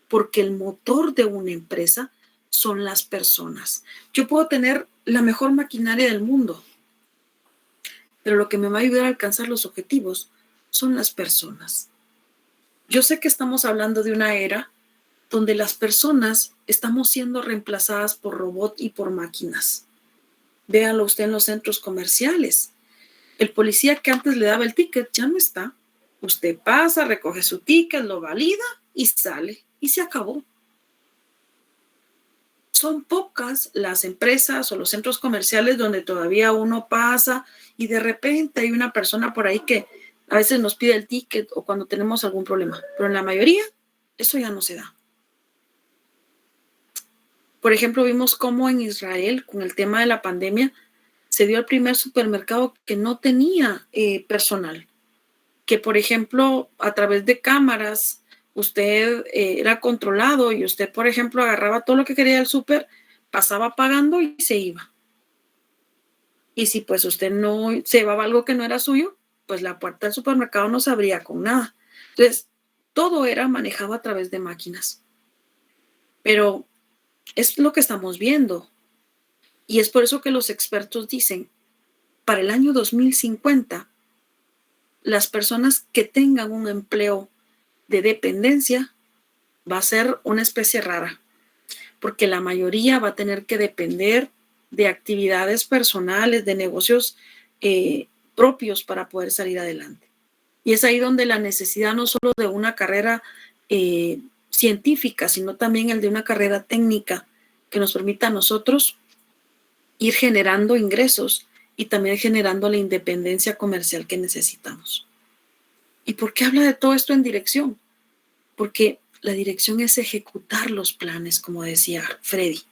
porque el motor de una empresa son las personas. Yo puedo tener la mejor maquinaria del mundo, pero lo que me va a ayudar a alcanzar los objetivos son las personas. Yo sé que estamos hablando de una era donde las personas estamos siendo reemplazadas por robots y por máquinas. Véalo usted en los centros comerciales. El policía que antes le daba el ticket ya no está. Usted pasa, recoge su ticket, lo valida y sale. Y se acabó. Son pocas las empresas o los centros comerciales donde todavía uno pasa y de repente hay una persona por ahí que a veces nos pide el ticket o cuando tenemos algún problema. Pero en la mayoría, eso ya no se da. Por ejemplo, vimos cómo en Israel, con el tema de la pandemia, se dio el primer supermercado que no tenía personal. Que, por ejemplo, a través de cámaras, usted era controlado y usted, por ejemplo, agarraba todo lo que quería del súper, pasaba pagando y se iba. Y si pues usted no se llevaba algo que no era suyo, pues la puerta del supermercado no se abría con nada. Entonces, todo era manejado a través de máquinas. Pero es lo que estamos viendo. Y es por eso que los expertos dicen, para el año 2050, las personas que tengan un empleo de dependencia va a ser una especie rara, porque la mayoría va a tener que depender de actividades personales, de negocios propios para poder salir adelante. Y es ahí donde la necesidad no solo de una carrera científica, sino también el de una carrera técnica que nos permita a nosotros ir generando ingresos y también generando la independencia comercial que necesitamos. ¿Y por qué habla de todo esto en dirección? Porque la dirección es ejecutar los planes, como decía Freddy,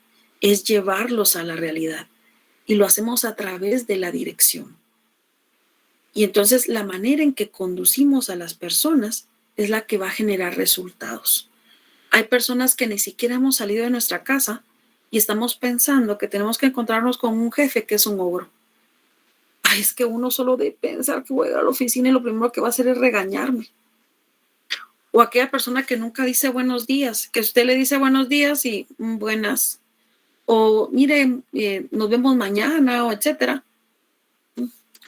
es llevarlos a la realidad y lo hacemos a través de la dirección. Y entonces la manera en que conducimos a las personas es la que va a generar resultados. Hay personas que ni siquiera hemos salido de nuestra casa y estamos pensando que tenemos que encontrarnos con un jefe que es un ogro. Ay, es que uno solo de pensar que voy a ir a la oficina y lo primero que va a hacer es regañarme. O aquella persona que nunca dice buenos días, que usted le dice buenos días y buenas. O mire, nos vemos mañana, o etcétera.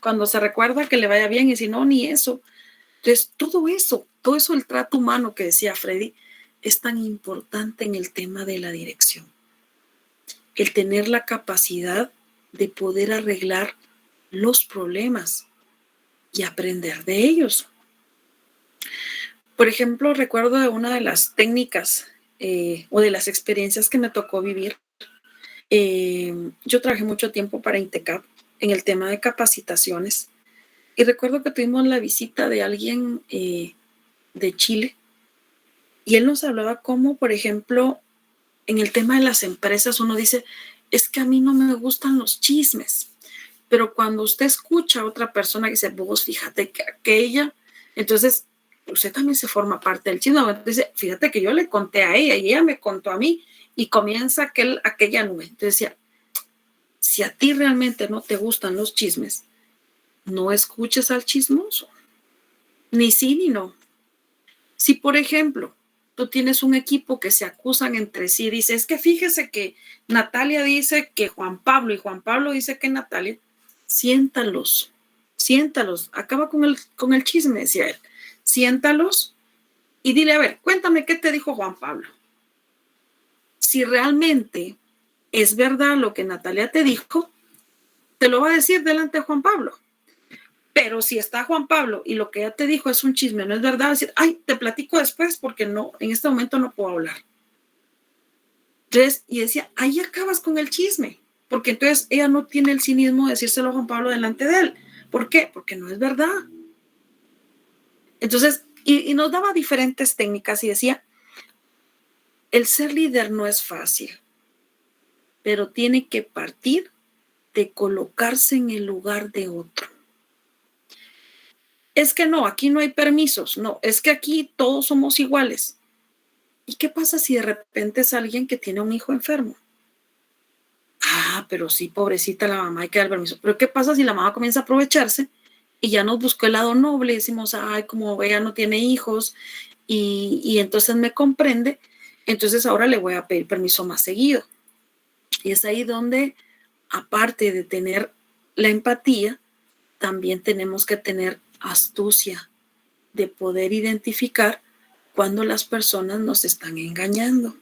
Cuando se recuerda que le vaya bien y si no, ni eso. Entonces, todo eso, el trato humano que decía Freddy, es tan importante en el tema de la dirección. El tener la capacidad de poder arreglar los problemas y aprender de ellos. Por ejemplo, recuerdo de una de las técnicas o de las experiencias que me tocó vivir. Yo trabajé mucho tiempo para INTECAP en el tema de capacitaciones y recuerdo que tuvimos la visita de alguien de Chile y él nos hablaba cómo, por ejemplo, en el tema de las empresas uno dice, es que a mí no me gustan los chismes, pero cuando usted escucha a otra persona que dice, vos fíjate que aquella, entonces usted también se forma parte del chisme. Entonces, fíjate que yo le conté a ella y ella me contó a mí y comienza aquella nube. Entonces decía, si a ti realmente no te gustan los chismes, no escuches al chismoso, ni sí ni no. Si, por ejemplo, tú tienes un equipo que se acusan entre sí, dice, es que fíjese que Natalia dice que Juan Pablo y Juan Pablo dice que Natalia, siéntalos, acaba con el chisme, decía él, siéntalos y dile, a ver, cuéntame qué te dijo Juan Pablo. Si realmente es verdad lo que Natalia te dijo, te lo va a decir delante de Juan Pablo. Pero si está Juan Pablo y lo que ella te dijo es un chisme, no es verdad, decir, ay, te platico después porque no, en este momento no puedo hablar. Entonces, y decía, ahí acabas con el chisme, porque entonces ella no tiene el cinismo de decírselo a Juan Pablo delante de él. ¿Por qué? Porque no es verdad. Entonces, y nos daba diferentes técnicas y decía, el ser líder no es fácil, pero tiene que partir de colocarse en el lugar de otro. Es que no, aquí no hay permisos, no, es que aquí todos somos iguales. ¿Y qué pasa si de repente es alguien que tiene un hijo enfermo? Ah, pero sí, pobrecita la mamá, hay que dar permiso. Pero ¿qué pasa si la mamá comienza a aprovecharse y ya nos buscó el lado noble y decimos, ay, como ella no tiene hijos y entonces me comprende, entonces ahora le voy a pedir permiso más seguido? Y es ahí donde, aparte de tener la empatía, también tenemos que tener astucia de poder identificar cuando las personas nos están engañando.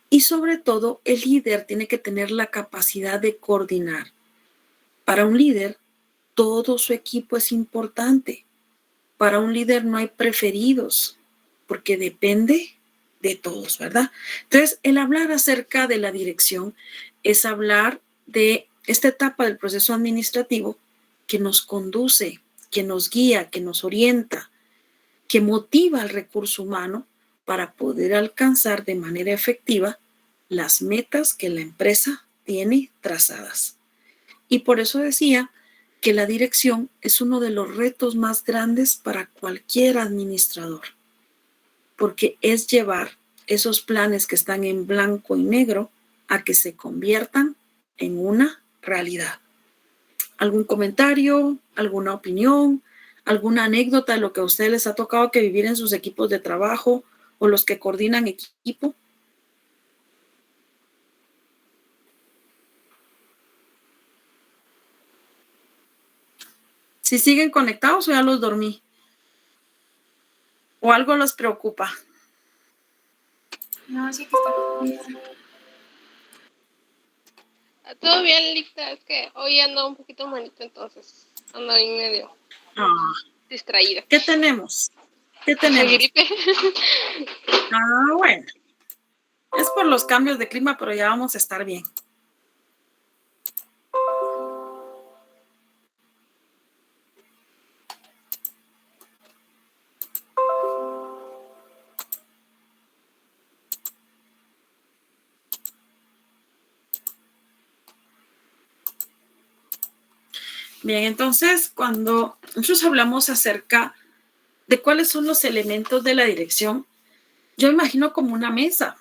Y sobre todo, el líder tiene que tener la capacidad de coordinar. Para un líder, todo su equipo es importante. Para un líder no hay preferidos, porque depende de todos, ¿verdad? Entonces, el hablar acerca de la dirección es hablar de esta etapa del proceso administrativo que nos conduce, que nos guía, que nos orienta, que motiva al recurso humano para poder alcanzar de manera efectiva las metas que la empresa tiene trazadas. Y por eso decía que la dirección es uno de los retos más grandes para cualquier administrador, porque es llevar esos planes que están en blanco y negro a que se conviertan en una realidad. ¿Algún comentario, alguna opinión, alguna anécdota de lo que a ustedes les ha tocado que vivir en sus equipos de trabajo o los que coordinan equipo? Si siguen conectados o ya los dormí. ¿O algo los preocupa? No, sí que está bien. Todo bien, Lita, es que hoy ando un poquito malito, entonces ando ahí medio distraída. ¿Qué tenemos? ¿Qué La tenemos? gripe. Bueno. Es por los cambios de clima, pero ya vamos a estar bien. Bien, entonces, cuando nosotros hablamos acerca de cuáles son los elementos de la dirección, yo imagino como una mesa,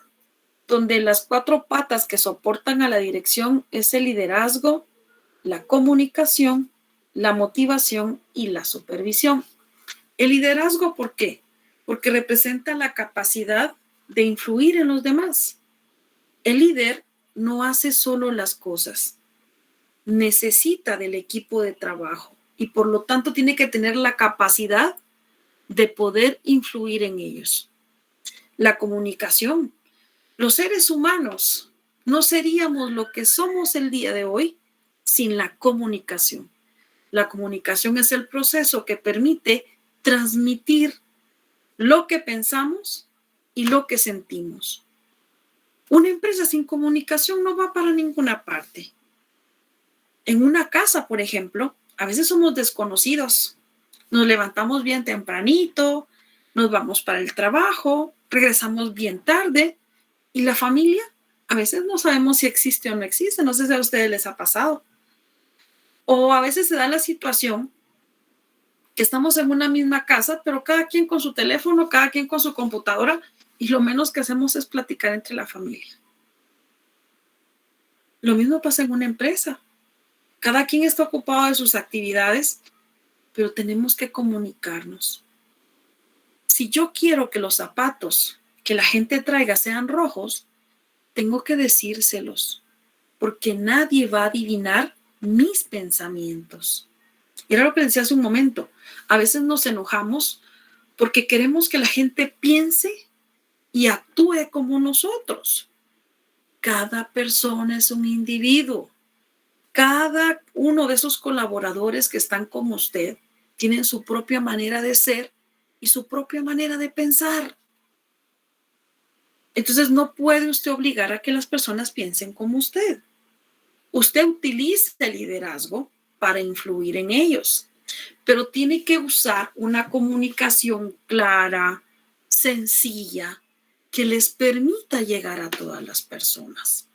donde las 4 patas que soportan a la dirección es el liderazgo, la comunicación, la motivación y la supervisión. El liderazgo, ¿por qué? Porque representa la capacidad de influir en los demás. El líder no hace solo las cosas, necesita del equipo de trabajo y por lo tanto tiene que tener la capacidad de poder influir en ellos. La comunicación. Los seres humanos no seríamos lo que somos el día de hoy sin la comunicación. La comunicación es el proceso que permite transmitir lo que pensamos y lo que sentimos. Una empresa sin comunicación no va para ninguna parte. En una casa, por ejemplo, a veces somos desconocidos. Nos levantamos bien tempranito, nos vamos para el trabajo, regresamos bien tarde y la familia a veces no sabemos si existe o no existe. No sé si a ustedes les ha pasado. O a veces se da la situación que estamos en una misma casa, pero cada quien con su teléfono, cada quien con su computadora y lo menos que hacemos es platicar entre la familia. Lo mismo pasa en una empresa. Cada quien está ocupado de sus actividades, pero tenemos que comunicarnos. Si yo quiero que los zapatos que la gente traiga sean rojos, tengo que decírselos, porque nadie va a adivinar mis pensamientos. Y era lo que decía hace un momento. A veces nos enojamos porque queremos que la gente piense y actúe como nosotros. Cada persona es un individuo. Cada uno de esos colaboradores que están con usted tienen su propia manera de ser y su propia manera de pensar. Entonces no puede usted obligar a que las personas piensen como usted. Usted utiliza el liderazgo para influir en ellos, pero tiene que usar una comunicación clara, sencilla, que les permita llegar a todas las personas.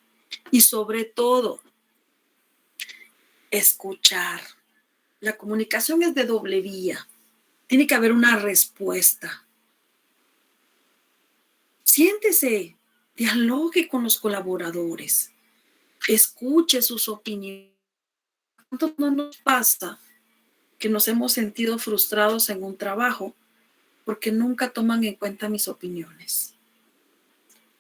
Y sobre todo, escuchar. La comunicación es de doble vía. Tiene que haber una respuesta. Siéntese, dialogue con los colaboradores, escuche sus opiniones. ¿Cuánto no nos pasa que nos hemos sentido frustrados en un trabajo porque nunca toman en cuenta mis opiniones?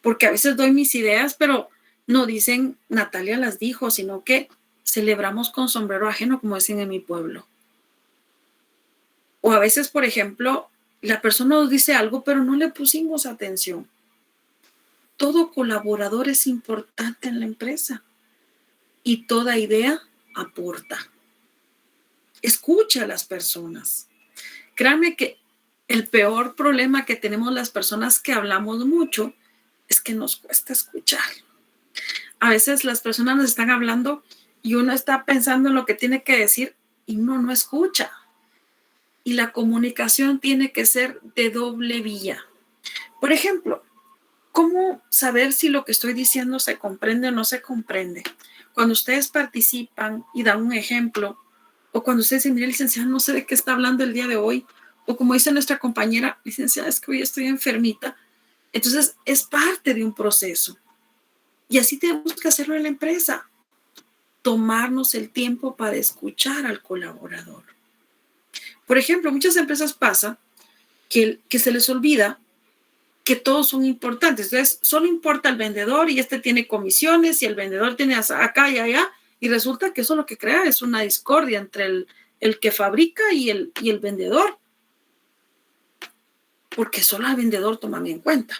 Porque a veces doy mis ideas, pero no dicen Natalia las dijo, sino que celebramos con sombrero ajeno, como dicen en mi pueblo. O a veces, por ejemplo, la persona nos dice algo, pero no le pusimos atención. Todo colaborador es importante en la empresa y toda idea aporta. Escucha a las personas. Créanme que el peor problema que tenemos las personas que hablamos mucho es que nos cuesta escuchar. A veces las personas nos están hablando y uno está pensando en lo que tiene que decir y uno no escucha. Y la comunicación tiene que ser de doble vía. Por ejemplo, ¿cómo saber si lo que estoy diciendo se comprende o no se comprende? Cuando ustedes participan y dan un ejemplo, o cuando ustedes dicen, mire, licenciada, no sé de qué está hablando el día de hoy, o como dice nuestra compañera, licenciada, es que hoy estoy enfermita. Entonces, es parte de un proceso. Y así tenemos que hacerlo en la empresa. Tomarnos el tiempo para escuchar al colaborador. Por ejemplo, muchas empresas pasa que se les olvida que todos son importantes. Entonces, solo importa el vendedor y este tiene comisiones y el vendedor tiene acá y allá. Y resulta que eso lo que crea es una discordia entre el que fabrica y el vendedor. Porque solo al vendedor toman en cuenta.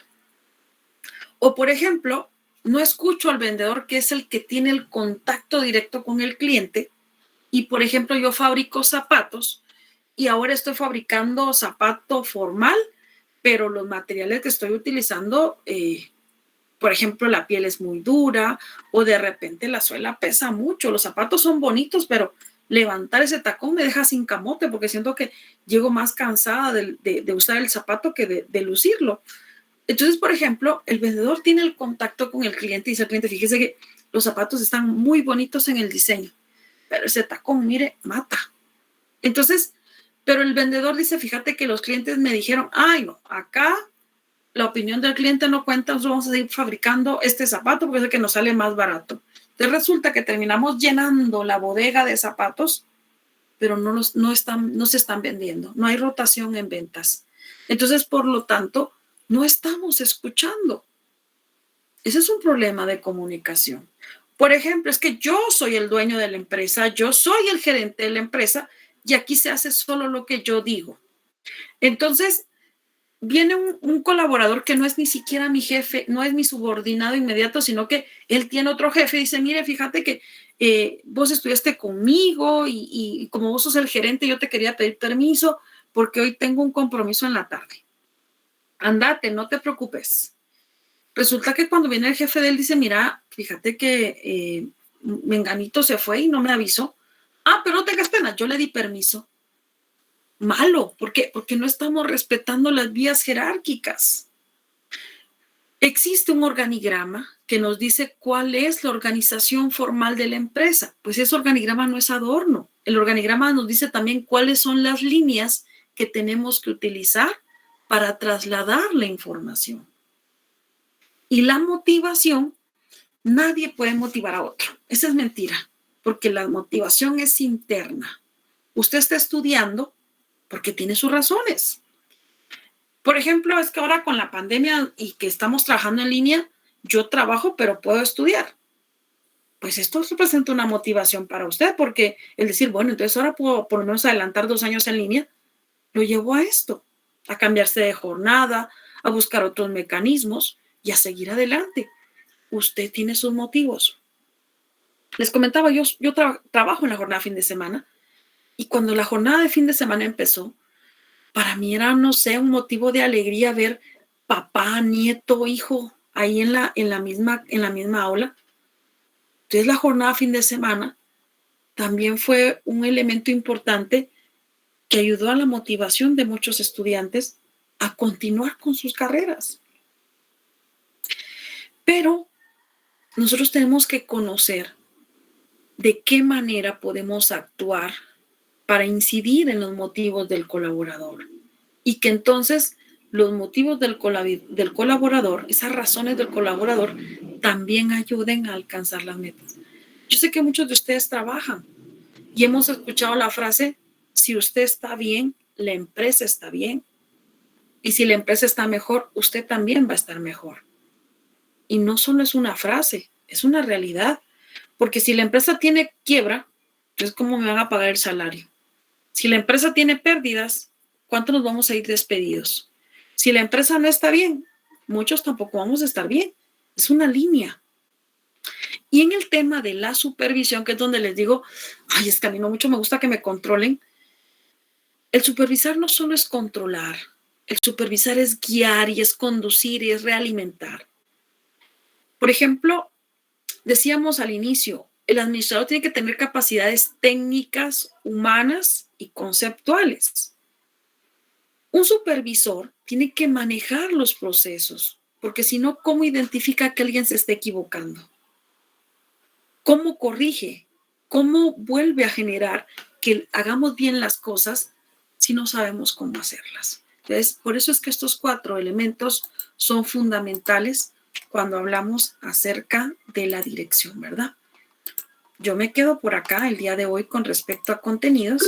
O, por ejemplo, no escucho al vendedor, que es el que tiene el contacto directo con el cliente. Y, por ejemplo, yo fabrico zapatos y ahora estoy fabricando zapato formal, pero los materiales que estoy utilizando, por ejemplo, la piel es muy dura o de repente la suela pesa mucho. Los zapatos son bonitos, pero levantar ese tacón me deja sin camote porque siento que llego más cansada de usar el zapato que de lucirlo. Entonces, por ejemplo, el vendedor tiene el contacto con el cliente y dice al cliente, fíjese que los zapatos están muy bonitos en el diseño, pero ese tacón, mire, mata. Entonces, pero el vendedor dice, fíjate que los clientes me dijeron, ay no, acá la opinión del cliente no cuenta, nosotros vamos a seguir fabricando este zapato porque es el que nos sale más barato. Entonces resulta que terminamos llenando la bodega de zapatos, pero no se están vendiendo, no hay rotación en ventas. Entonces, por lo tanto, no estamos escuchando. Ese es un problema de comunicación. Por ejemplo, es que yo soy el dueño de la empresa, yo soy el gerente de la empresa y aquí se hace solo lo que yo digo. Entonces, viene un colaborador que no es ni siquiera mi jefe, no es mi subordinado inmediato, sino que él tiene otro jefe y dice, mire, fíjate que vos estudiaste conmigo y como vos sos el gerente, yo te quería pedir permiso porque hoy tengo un compromiso en la tarde. Andate, no te preocupes. Resulta que cuando viene el jefe de él dice, mira, fíjate que Menganito se fue y no me avisó. Ah, pero no tengas pena, yo le di permiso. Malo, ¿por qué? Porque no estamos respetando las vías jerárquicas. Existe un organigrama que nos dice cuál es la organización formal de la empresa. Pues ese organigrama no es adorno. El organigrama nos dice también cuáles son las líneas que tenemos que utilizar para trasladar la información. Y la motivación, nadie puede motivar a otro. Esa es mentira, porque la motivación es interna. Usted está estudiando porque tiene sus razones. Por ejemplo, es que ahora con la pandemia y que estamos trabajando en línea, yo trabajo, pero puedo estudiar. Pues esto representa una motivación para usted, porque el decir, bueno, entonces ahora puedo por lo menos adelantar 2 años en línea, lo llevó a esto, a cambiarse de jornada, a buscar otros mecanismos y a seguir adelante. Usted tiene sus motivos. Les comentaba, yo trabajo en la jornada de fin de semana y cuando la jornada de fin de semana empezó, para mí era, no sé, un motivo de alegría ver papá, nieto, hijo ahí en la misma aula. Entonces la jornada de fin de semana también fue un elemento importante que ayudó a la motivación de muchos estudiantes a continuar con sus carreras. Pero nosotros tenemos que conocer de qué manera podemos actuar para incidir en los motivos del colaborador y que entonces los motivos del colaborador, esas razones del colaborador, también ayuden a alcanzar las metas. Yo sé que muchos de ustedes trabajan y hemos escuchado la frase, si usted está bien, la empresa está bien. Y si la empresa está mejor, usted también va a estar mejor. Y no solo es una frase, es una realidad. Porque si la empresa tiene quiebra, entonces ¿cómo me van a pagar el salario? Si la empresa tiene pérdidas, ¿cuánto nos vamos a ir despedidos? Si la empresa no está bien, muchos tampoco vamos a estar bien. Es una línea. Y en el tema de la supervisión, que es donde les digo, ay, es que a mí no mucho me gusta que me controlen. El supervisar no solo es controlar, el supervisar es guiar y es conducir y es realimentar. Por ejemplo, decíamos al inicio, el administrador tiene que tener capacidades técnicas, humanas y conceptuales. Un supervisor tiene que manejar los procesos, porque si no, ¿cómo identifica que alguien se esté equivocando? ¿Cómo corrige? ¿Cómo vuelve a generar que hagamos bien las cosas si no sabemos cómo hacerlas? Entonces, por eso es que estos 4 elementos son fundamentales cuando hablamos acerca de la dirección, ¿verdad? Yo me quedo por acá el día de hoy con respecto a contenidos,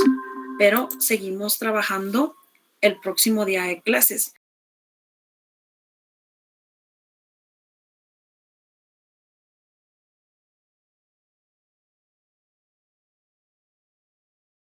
pero seguimos trabajando el próximo día de clases.